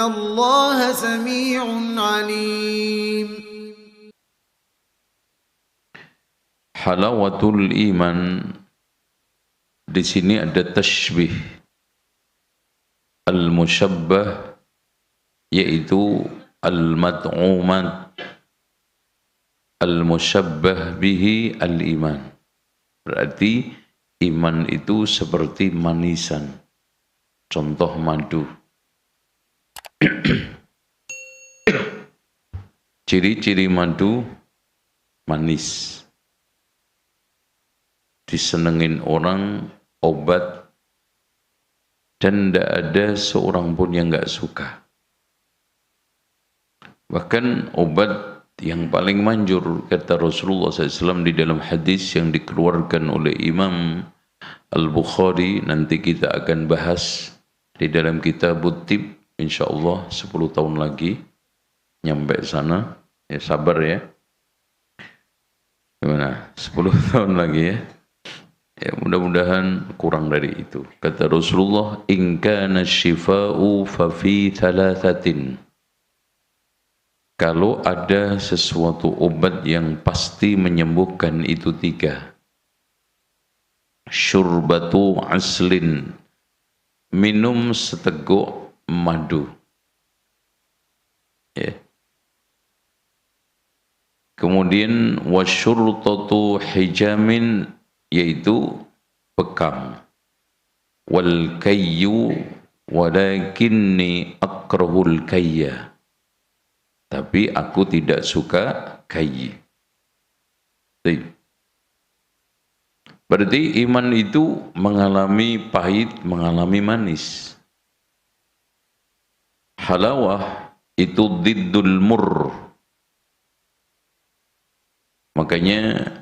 الله سميع عليم. Halawatul iman, di sini ada tashbih al-musyabbah, yaitu al-mad'umat, al-musyabbah bihi al-iman. Berarti iman itu seperti manisan, contoh madu. Ciri-ciri madu manis, disenengin orang, obat, dan tidak ada seorang pun yang nggak suka. Bahkan obat yang paling manjur, kata Rasulullah SAW di dalam hadis yang dikeluarkan oleh Imam Al-Bukhari, nanti kita akan bahas di dalam kitab Tib, insyaallah 10 tahun lagi nyampe sana. Ya sabar ya. Gimana? 10 tahun lagi ya. Ya mudah-mudahan kurang dari itu. Kata Rasulullah, in kana syifa'u fa fi thalathatin. Kalau ada sesuatu obat yang pasti menyembuhkan, itu 3. Syurbatu aslin, minum seteguk madu. Ya. Kemudian wasyurtatu hijamin, yaitu bekam. Wal kayyu walakinni akrahul kayya, tapi aku tidak suka kayyi. Berarti iman itu mengalami pahit, mengalami manis. Halawah itu diddul murr. Makanya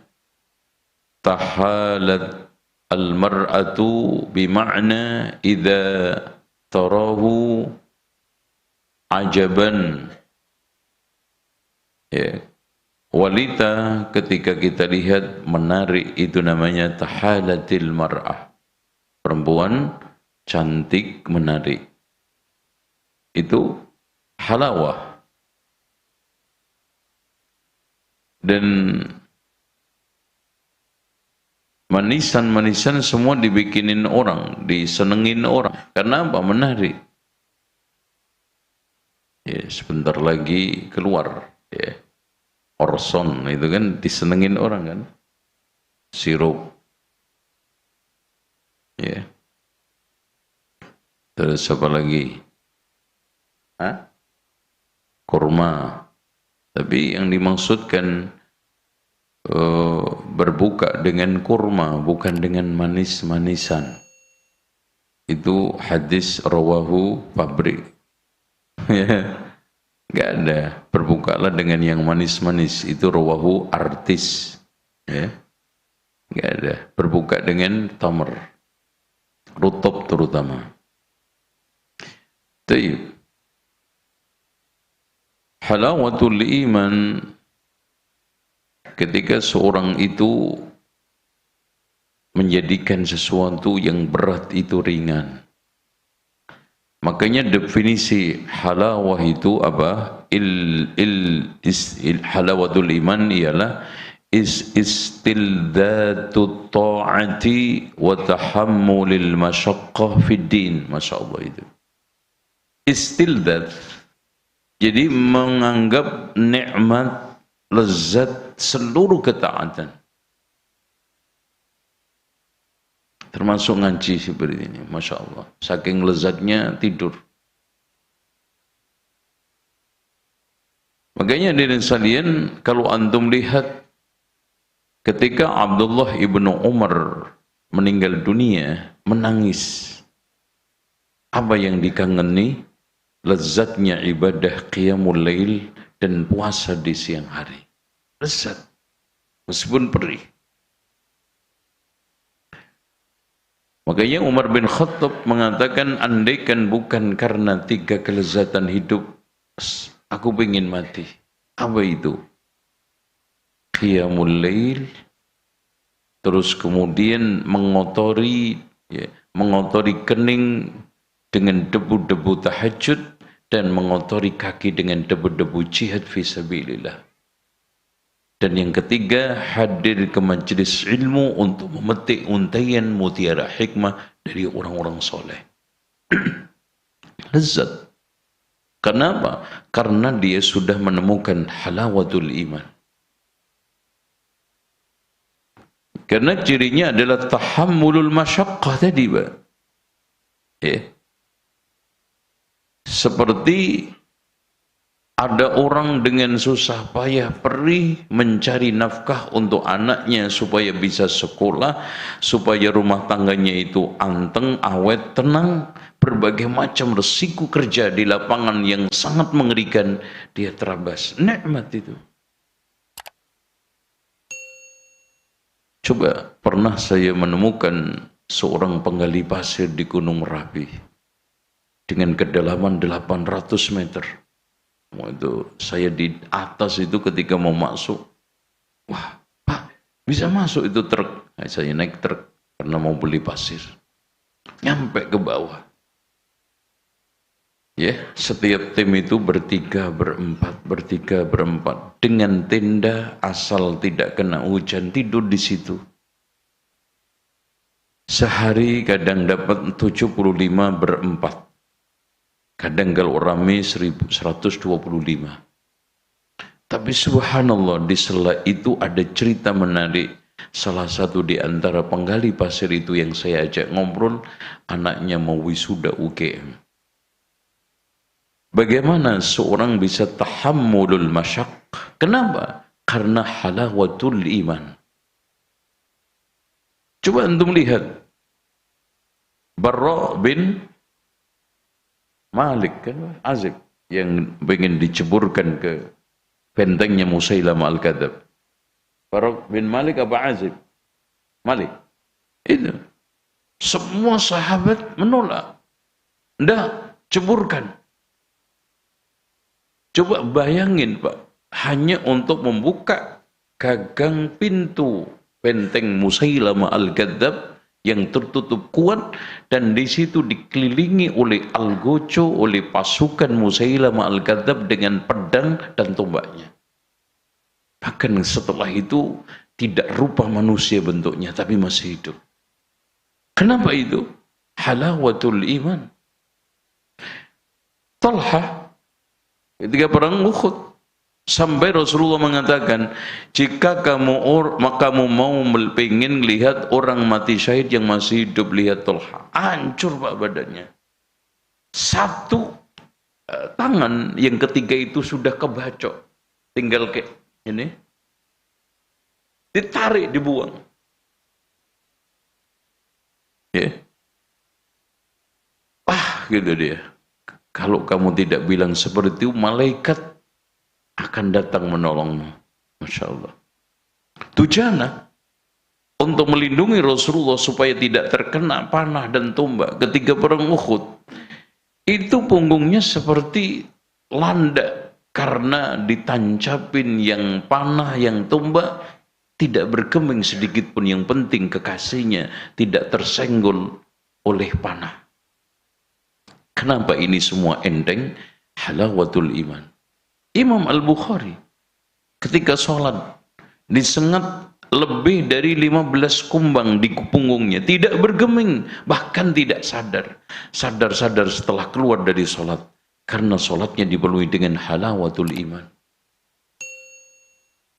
tahalat al-mar'atu bima'na idza tarahu ajaban. Ya. Walita ketika kita lihat menarik, itu namanya tahalatil mar'ah. Perempuan cantik menarik. Itu halawah. Dan manisan-manisan semua dibikinin orang, disenengin orang. Karena apa? Menarik. Ya, sebentar lagi keluar. Ya. Orson itu kan disenengin orang kan. Sirup. Ya. Terus apa lagi? Hah? Kurma. Tapi yang dimaksudkan berbuka dengan kurma, bukan dengan manis-manisan. Itu hadis rawahu pabrik. Ya, nggak ada. Berbukalah dengan yang manis-manis. Itu rawahu artis. Ya, nggak ada. Berbuka dengan tamar, rutop terutama. Taib. Halawatul iman, ketika seorang itu menjadikan sesuatu yang berat itu ringan. Makanya definisi halawah itu apa? Halawatul iman ialah istildatu ta'ati wa tahammulil masyaqqah fid din. Masyaallah itu. Istildat, jadi menganggap nikmat, lezat seluruh ketaatan. Termasuk ngaji seperti ini, Masya Allah. Saking lezatnya tidur. Makanya dari sekalian, kalau antum lihat ketika Abdullah ibnu Umar meninggal dunia, menangis. Apa yang dikangeni? Lezatnya ibadah qiyamul lail dan puasa di siang hari. Lezat, meskipun perih. Makanya Umar bin Khattab mengatakan, andaikan bukan karena 3 kelezatan hidup, aku ingin mati. Apa itu? Qiyamul lail, terus kemudian mengotori kening dengan debu-debu tahajud, dan mengotori kaki dengan debu-debu jihad fisabilillah. Dan yang ketiga, hadir ke majelis ilmu untuk memetik untaian mutiara hikmah dari orang-orang soleh. Lezat. Kenapa? Karena dia sudah menemukan halawatul iman. Karena cirinya adalah tahammulul masyaqqah tadi, Pak. Ya. Seperti ada orang dengan susah payah perih mencari nafkah untuk anaknya supaya bisa sekolah, supaya rumah tangganya itu anteng, awet, tenang, berbagai macam resiko kerja di lapangan yang sangat mengerikan, dia terabas. Nikmat itu. Coba pernah saya menemukan seorang penggali pasir di Gunung Merapi dengan kedalaman 800 meter. Itu saya di atas itu ketika mau masuk, wah Pak bisa masuk itu truk. Saya naik truk karena mau beli pasir, nyampe ke bawah. Ya, setiap tim itu bertiga, berempat dengan tenda asal tidak kena hujan, tidur di situ. Sehari kadang dapat 75 berempat. Kadang kalau rame 125. Tapi subhanallah di sela itu ada cerita menarik. Salah satu di antara penggali pasir itu yang saya ajak ngobrol, anaknya mau wisuda UGM. Bagaimana seorang bisa tahammulul masyaqq? Kenapa? Karena halawatul iman. Coba antum lihat. Barra bin Malik kan Azib yang ingin diceburkan ke bentengnya Musailamah Al-Kadzab. Barra bin Malik apa Azib? Malik. Itu. Semua sahabat menolak. Ndak, ceburkan. Coba bayangin Pak, hanya untuk membuka gagang pintu benteng Musailamah Al-Kadzab yang tertutup kuat, dan di situ dikelilingi oleh algojo, oleh pasukan Musailamah Al-Kadzab dengan pedang dan tombaknya. Bahkan setelah itu tidak rupa manusia bentuknya, tapi masih hidup. Kenapa itu? Halawatul iman. Talha ketika perang Uhud, sampai Rasulullah mengatakan, jika kamu mau pengen lihat orang mati syahid yang masih hidup, lihat Talha. Hancur Pak badannya. Satu tangan yang ketiga itu sudah kebacok. Tinggal kayak ini. Ditarik, dibuang. Ya. Gitu dia. Kalau kamu tidak bilang seperti itu, malaikat akan datang menolongmu. Masya Allah. Dujana untuk melindungi Rasulullah supaya tidak terkena panah dan tombak ketika perang Uhud, itu punggungnya seperti landak karena ditancapin yang panah, yang tombak, tidak berkeming sedikit pun. Yang penting kekasihnya tidak tersenggol oleh panah. Kenapa ini semua enteng? Halawatul iman. Imam Al-Bukhari ketika sholat disengat lebih dari 15 kumbang di punggungnya, tidak bergeming, bahkan tidak sadar. Sadar-sadar setelah keluar dari sholat, karena sholatnya dipenuhi dengan halawatul iman.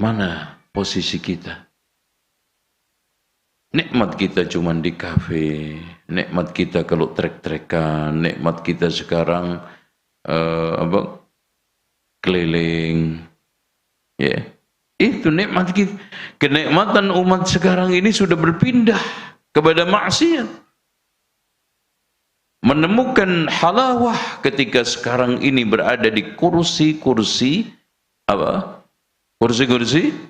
Mana posisi kita? Nikmat kita cuma di kafe, nikmat kita kalau trek-trekan, nikmat kita sekarang keliling, ya. Itu nikmat kita. Kenikmatan umat sekarang ini sudah berpindah kepada maksiat. Menemukan halawah ketika sekarang ini berada di kursi-kursi apa? Kursi-kursi?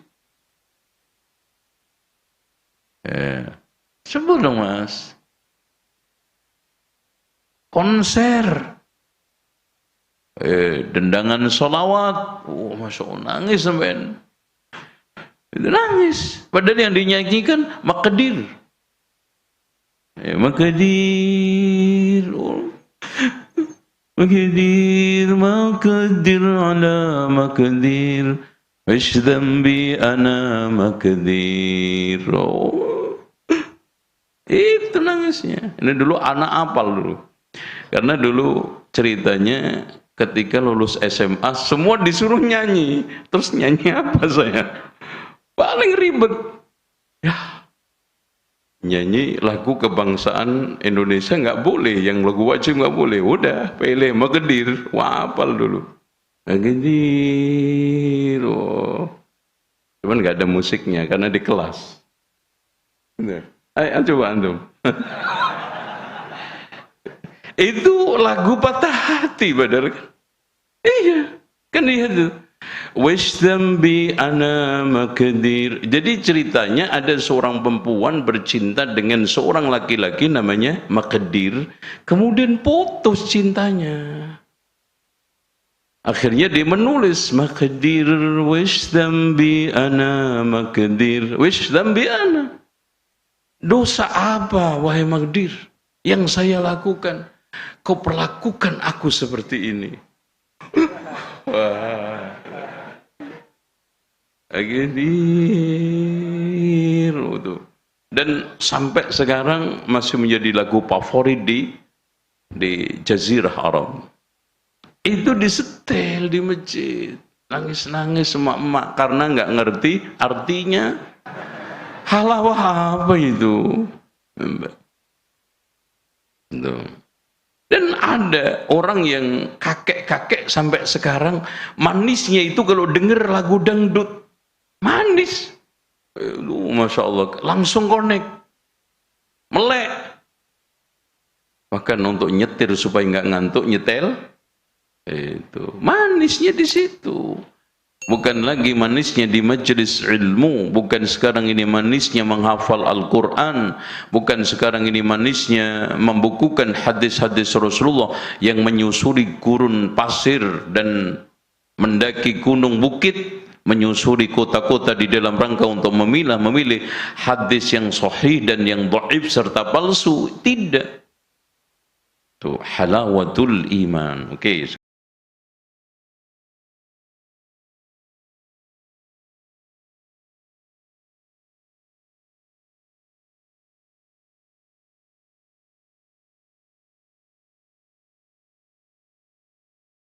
Sebut dong Mas. Konser. Dendangan sholawat. Oh, Masya Allah, nangis sampai. Itu nangis. Padahal yang dinyanyikan Maqdir. Maqdir. Oh. مقدير ما قدر على مقدير وش ذنبي أنا مقدير. Itu nangisnya. Ini dulu anak apal dulu. Karena dulu ceritanya ketika lulus SMA semua disuruh nyanyi. Terus nyanyi apa saya? Paling ribet. Ya, nyanyi lagu kebangsaan Indonesia nggak boleh, yang lagu wajib nggak boleh. Udah, pilih Magedir, wah hafal dulu. Magedir, oh. Cuman nggak ada musiknya karena di kelas. Bener. Ayo coba antum. Itu lagu patah hati padahal kan. Iya, kan lihat tuh. Washdambi ana maqdir. Jadi ceritanya ada seorang perempuan bercinta dengan seorang laki-laki namanya Maqdir, kemudian putus cintanya. Akhirnya dia menulis Maqdir washdambi ana maqdir. Washdambi ana. Dosa apa wahai Maqdir yang saya lakukan? Kau perlakukan aku seperti ini. Wah. Agadir itu. Dan sampai sekarang masih menjadi lagu favorit di Jazirah Arab. Itu disetel di masjid, nangis-nangis emak-emak karena nggak ngerti artinya. Halawah apa itu? Dan ada orang yang kakek-kakek sampai sekarang manisnya itu kalau dengar lagu dangdut manis, masya Allah, langsung connect, melek. Bahkan untuk nyetir supaya nggak ngantuk nyetel, itu manisnya di situ. Bukan lagi manisnya di majelis ilmu, bukan sekarang ini manisnya menghafal Al-Quran, bukan sekarang ini manisnya membukukan hadis-hadis Rasulullah yang menyusuri gurun pasir dan mendaki gunung bukit, menyusuri kota-kota di dalam rangka untuk memilih hadis yang sahih dan yang dhaif serta palsu. Tidak. Itu halawatul iman. Oke.